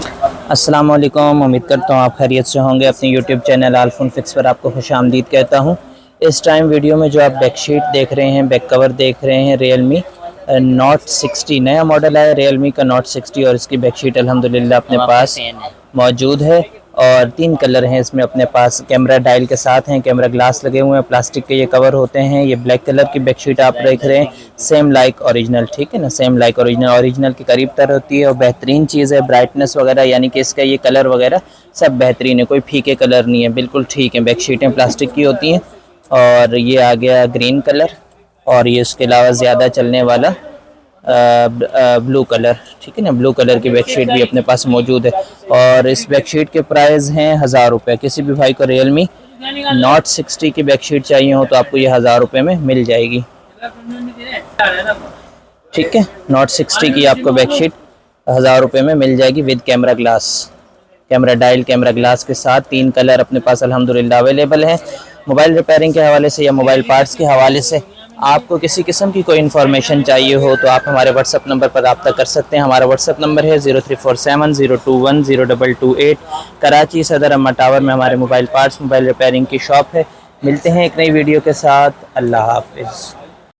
अस्सलाम वालेकुम। उम्मीद करता हूँ आप खैरियत से होंगे। अपने यूट्यूब चैनल आलफोन फिक्स पर आपको खुश आमदीद कहता हूँ। इस टाइम वीडियो में जो आप बैक शीट देख रहे हैं, बैक कवर देख रहे हैं, रियलमी नोट 60 नया मॉडल है रियलमी का नोट 60, और इसकी बैक शीट अल्हम्दुलिल्लाह अपने पास मौजूद है। और 3 कलर हैं इसमें अपने पास। कैमरा डायल के साथ हैं, कैमरा ग्लास लगे हुए हैं, प्लास्टिक के ये कवर होते हैं। ये ब्लैक कलर की बैक शीट आप देख रहे हैं, सेम लाइक ओरिजिनल, ठीक है ना, सेम लाइक ओरिजिनल के करीब तर होती है। और बेहतरीन चीज़ है ब्राइटनेस वगैरह, यानी कि इसका ये कलर वगैरह सब बेहतरीन है, कोई फीके कलर नहीं है, बिल्कुल ठीक है। बैक शीटें प्लास्टिक की होती हैं। और ये आ गया ग्रीन कलर, और ये उसके अलावा ज़्यादा चलने वाला ब्लू कलर, ठीक है ना, ब्लू कलर की बैक शीट भी अपने पास मौजूद है। और इस बैक शीट के प्राइस हैं 1000 रुपये। किसी भी भाई को रियलमी नोट 60 की बैक शीट चाहिए हो तो आपको ये 1000 रुपये में मिल जाएगी, ठीक है। नोट 60 की आपको बैक शीट 1000 रुपये में मिल जाएगी with camera glass, camera dial, camera glass के साथ। 3 कलर अपने पास अल्हम्दुलिल्लाह अवेलेबल हैं। मोबाइल रिपेयरिंग के हवाले से या मोबाइल पार्ट्स के हवाले से आपको किसी किस्म की कोई इन्फॉर्मेशन चाहिए हो तो आप हमारे व्हाट्सअप नंबर पर रब्ता कर सकते हैं। हमारा व्हाट्सअप नंबर है 034702102228। कराची सदर अम्मा टावर में हमारे मोबाइल पार्ट्स, मोबाइल रिपेयरिंग की शॉप है। मिलते हैं एक नई वीडियो के साथ। अल्लाह हाफिज़।